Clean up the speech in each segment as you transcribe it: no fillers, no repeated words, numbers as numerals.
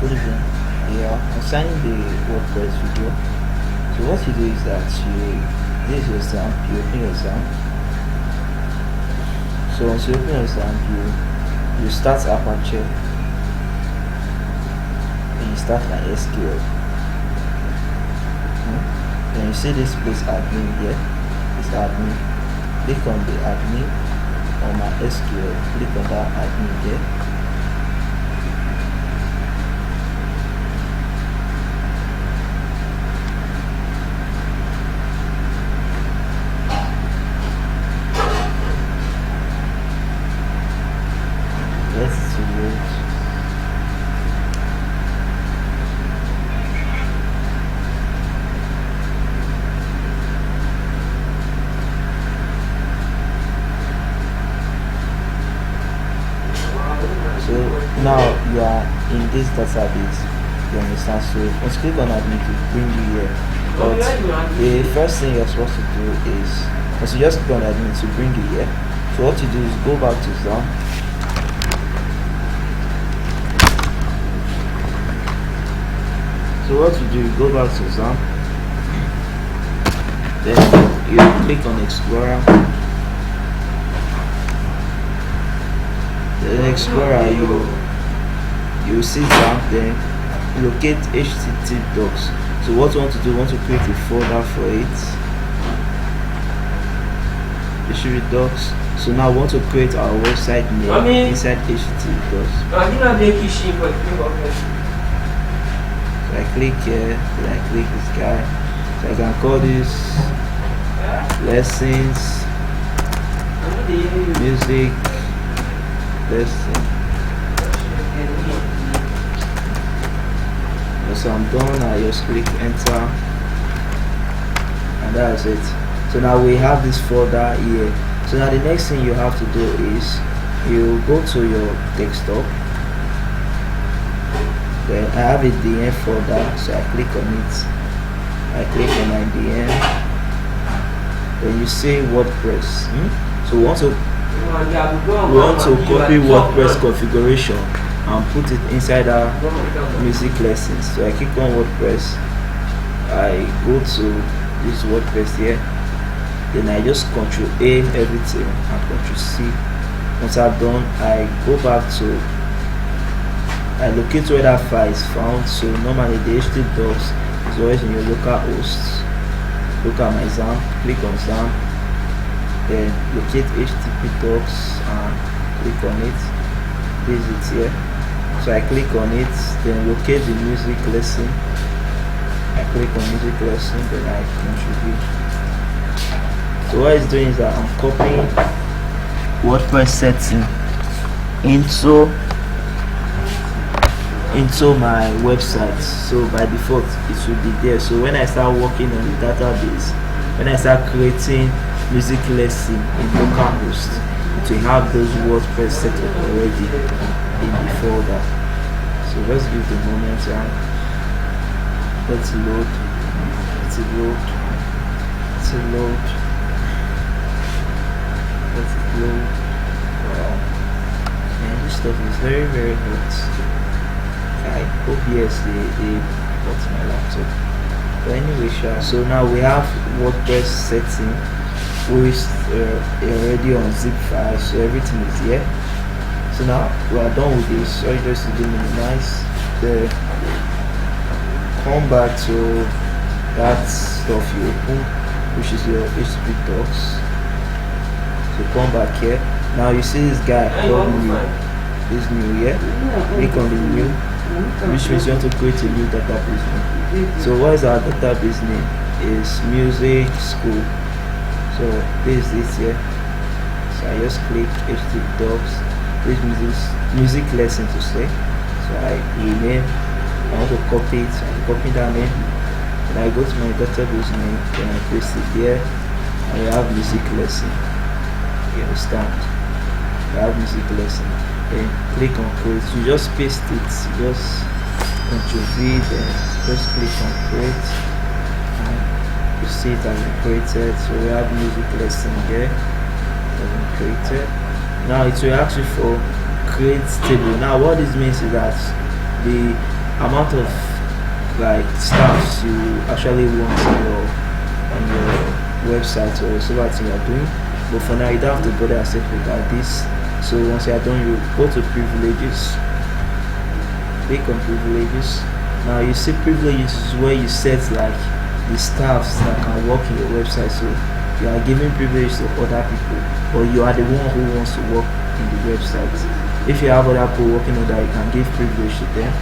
good evening. Yeah, concerning the WordPress video. So what you do is that this is your Xampp, you open your Xampp. So once you open your Xampp, you start Apache and you start my SQL. Then you see this place admin here. This admin. Click on the admin on my SQL. Click on that admin here. Let's see it. So now you are in this database, you understand? So once you click on admin to bring you here, but the first thing you're supposed to do is once you just click on admin to bring you here, so what you do is go back to Xampp. So what you do, you go back to Xampp, then you click on Explorer. Then Explorer, you see Xampp, then locate HTTP docs. So what you want to do, you want to create a folder for it. HTTP docs. So now we want to create our website name inside HTTP docs. So I click here, then I click this guy. So I can call this lessons, music, lesson. So I'm done, I just click enter, and that's it. So now we have this folder here. So now the next thing you have to do is you go to your desktop. Then I have a DM folder, so I click on it. I click on my DM. Then you say WordPress. So we want to copy WordPress configuration and put it inside our music lessons. So I click on WordPress. I go to this WordPress here. Then I just Ctrl A everything and Ctrl C. Once I'm done, I go back to. I locate where that file is found. So normally the HTTP docs is always in your local host. Look at my Xampp, click on Xampp, then locate HTTP docs and click on it. This is it here. So I click on it, then locate the music lesson. I click on music lesson, then I contribute. So what it's doing is that I'm copying WordPress setting into my website. So by default it will be there. So when I start working on the database, when I start creating music lesson in localhost, it will have those WordPress set up already in the folder. So let's give the moment and let's load. Let's load. Let's load. Let's load. Wow. And this stuff is very, very hot. I hope yes they got my laptop. But anyway, so now we have WordPress setting, which is already on zip file, so everything is here. So now we are done with this. So you just do minimize, then come back to that stuff you open, which is your HTTP docs. So come back here. Now you see this guy called new. This new here. Click on the new, which means you want to create a new database name. So what is our database name? Is music school. So this is it here. So I just click HTTP docs. This music lesson to say. So I rename. I want to copy it. I copy that name. And I go to my database name. Then I paste it there. And I have music lesson. You understand? I have music lesson. Then click on create. You just paste it. Just Ctrl V. Then just click on create. And you see it has been created. So we have music lesson here. It has been created. Now it will ask you for create table. Now what this means is that the amount of like staffs you actually want on your website or whatever thing you're doing. But for now, you don't have to bother yourself with that. This. So once you're done, you go to privileges. Click on privileges. Now you see privileges is where you set like the staffs that can work in your website. So you are giving privilege to other people, or you are the one who wants to work in the website. If you have other people working on that, you can give privilege to them.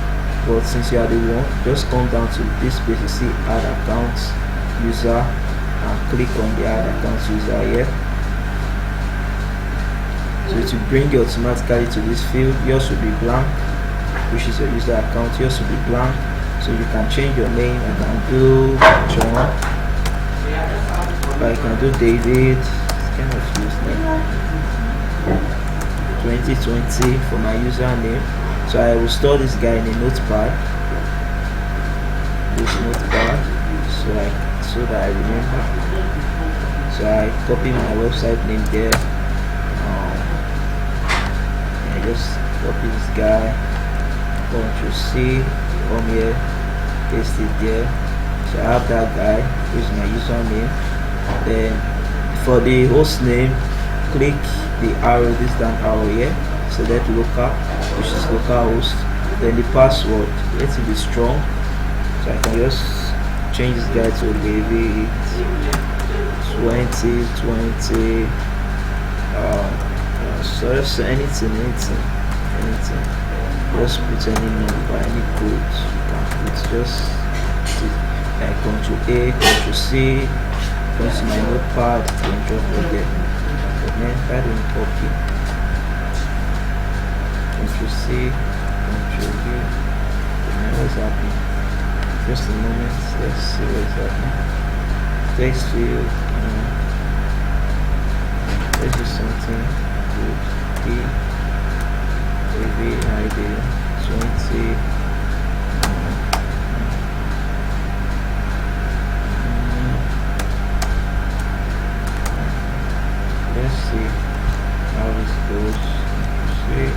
But since you are the one, just come down to this page. You see add accounts user and click on the add accounts user here. So it will bring you automatically to this field. Yours will be blank, which is your user account. Yours will be blank, so you can change your name. You can do John, or you can do David. It's kind of useless. 2020 for my username. So I will store this guy in a notepad. This notepad, so that I remember. So I copy my website name there. I just copy this guy. Ctrl C, come here, paste it there. So I have that guy, which is my username. Then for the host name, click the arrow, this down arrow here. Select local, which is localhost. Then the password, let it be strong. So I can just change this guy to maybe 2020. So just anything. Just put any number, any code you can put. Just like Ctrl A, Ctrl C, go to my notepad, and drop it there. And then I don't copy. Ctrl C, Ctrl V. And what's happening? Just a moment, let's see what's happening. Text field. Let's do something good. Maybe ID 20. Let's see how this goes. See.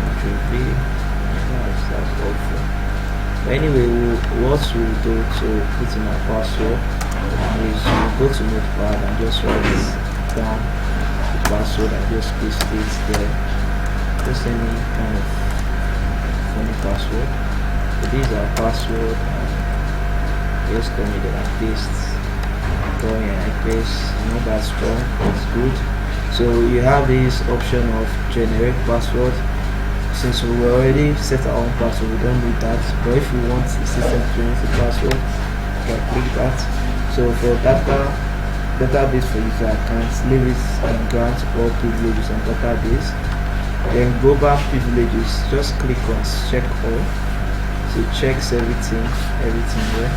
Control V. That's awful. But anyway, what we'll do to put in our password is we'll go to Notepad and just write it down. Password and just paste it there. Just any kind of funny password. So these are password, and just come in there and paste. Go in and paste. Not that strong, it's good. So you have this option of generate password. Since we already set our own password, we don't need that. But if you want the system to generate the password, you can click that. So for database for user accounts, leave it and grant all privileges on database. Then go back privileges, just click on check all. So it checks everything here.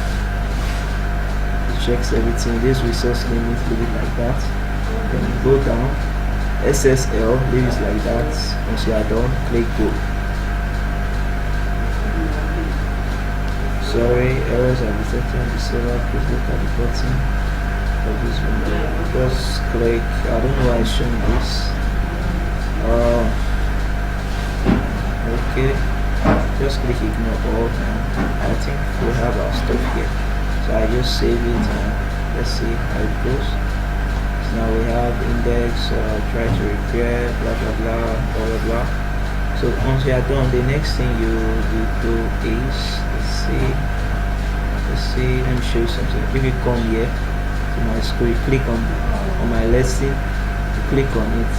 It checks everything. This resource limit, leave it like that. Then go down. SSL, leave it like that. Once you are done, click go. Sorry, errors are detected on the server. Please look at the button. This window. Just click. I don't know why it's showing this. Okay. Just click ignore all. I think we have our stuff here. So I just save it and let's see how it goes. So now we have index. Try to repair. Blah blah blah. Blah blah blah. So once you are done, the next thing you do is let's see. Let me show you something. If you come here to my school, you click on my lesson, you click on it,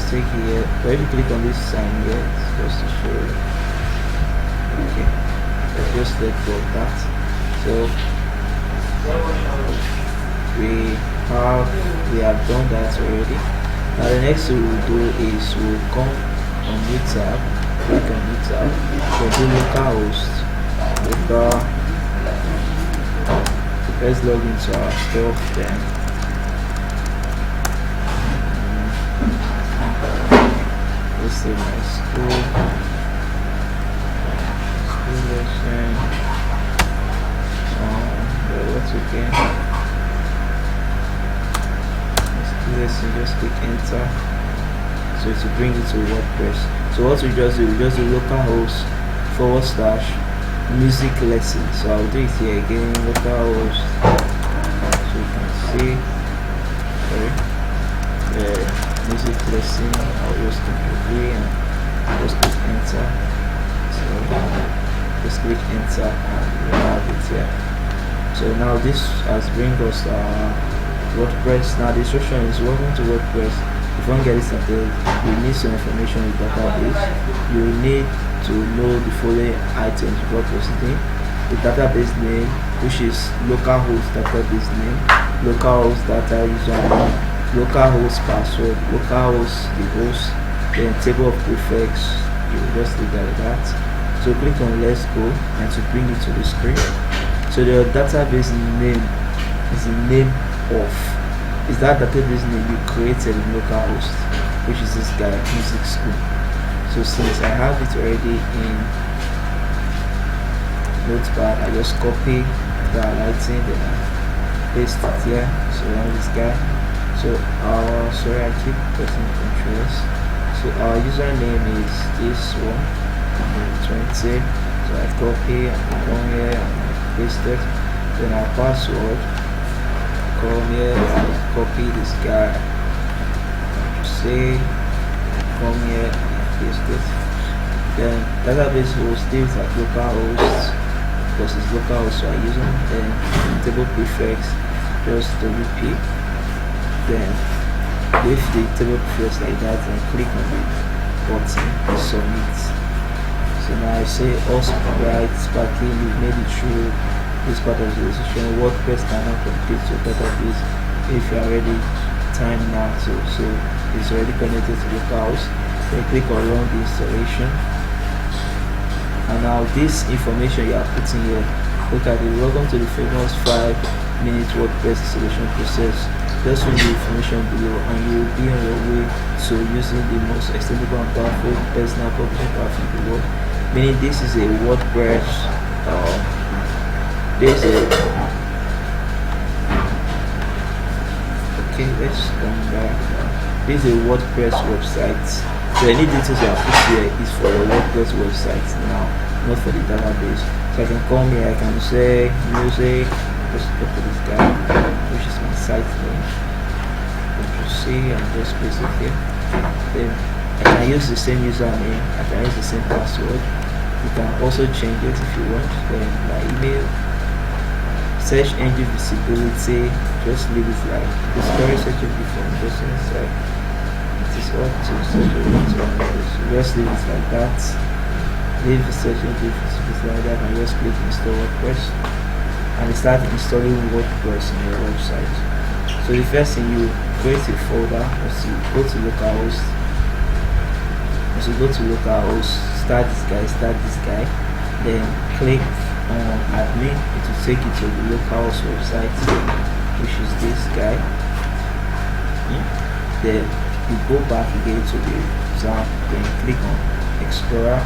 stick here. But if you click on this sign here, it's just to show you. Okay, let's just let go of that. So we have done that already. Now the next thing we'll do is we'll come on new tab, click on new tab, we'll do localhost. Let's log into our stuff then. Let's see my school lesson. What's again? School lesson, just click enter. so it will bring you to WordPress. So what we just do, we just do localhost / music lesson. So I'll do it here again, localhost. So you can see, music lesson. I'll just Ctrl V and just click enter. So just click enter and we have it here. So now this has bring us WordPress. Now the instruction is welcome to WordPress. If you want to get this started, you need some information in the database. You need to know the following items before proceeding: the database name, which is localhost database name, localhost data username, localhost password, localhost the host, then table of prefix. You just leave like that. So click on let's go and to bring it to the screen. So the database name is the name of that database name you created in localhost, which is this guy, music school. So since I have it already in Notepad, I just copy the highlighting, then I paste it here. So I have this guy. So sorry, I keep pressing Ctrl S. So our username is this one, 20. So I copy and come here and paste it. Then our password, come here and copy this guy. Say, come here and paste it. Then database host stays at localhost because it's localhost, so I use them. Then table prefix, just WP. Then with the table prefix like that, and click on the button to submit. So now I say also right sparkling, we've made it through this part of the session. WordPress cannot complete your database if you are already time now. So it's already connected to localhost. Then click on run the installation. And now this information you are putting here, look at it. Welcome to the famous 5-minute WordPress installation process. Just fill the information below and you will be on your way to using the most extendable and powerful personal publishing platform in the world. Meaning this is a WordPress, okay, let's come back. This is a WordPress website. So any details you have put here is for your WordPress website now, not for the database. So I can come here, I can say music, just go to this guy, which is my site name. Control C and just paste it here. Then I can use the same username, I can use the same password. You can also change it if you want. Then my email, search engine visibility, just leave it like discourage search engine before just inside. It is up to search engine, just leave it like that. Leave the search engine visibility like that and just click install WordPress and start installing WordPress on your website. So the first thing, you create a folder. Once you go to localhost, start this guy, then click on admin. It will take you to the localhost website, which is this guy. Then you go back again to the Xammp, then click on Explorer,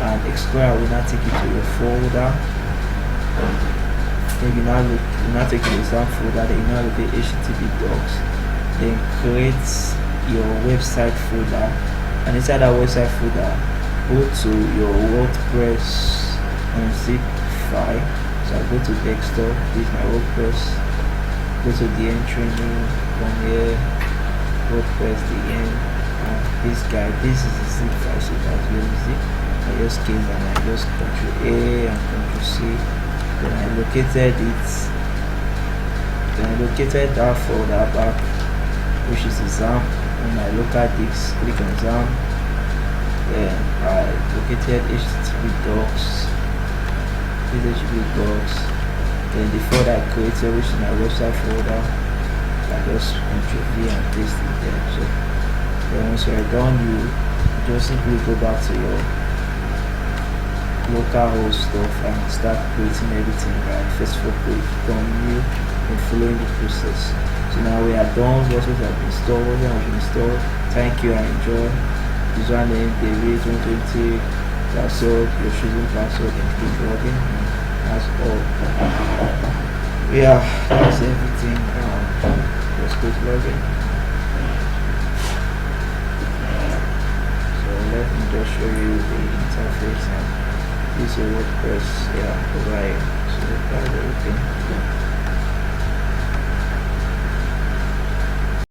and Explorer will now take you to your folder. Then you now take the Xammp folder, then you now look at HTTP docs, then create your website folder, and inside that website folder, go to your WordPress zip file. So I go to desktop, this is my WordPress, go to the end training, come here, WordPress the end, and this guy, this is the zip file, so that's really zip. I just came and I just Ctrl A and Ctrl C. Then I located it. Then I located that folder back, which is the Xammp. When I look at this, click on Xammp. Then I located HTTP docs. Then the folder I created, which is my website folder, I just Ctrl V and paste it there. So then once you're done, you just simply go back to your localhost stuff and start creating everything right. First of all, from new and following the process. So now we are done. What we have installed. Thank you and enjoy. Username David 120. Password, your choosing password, and click login. That's all. Yeah, that's everything. Let's click login. just show you the interface and use a WordPress, yeah, over here. So that's everything.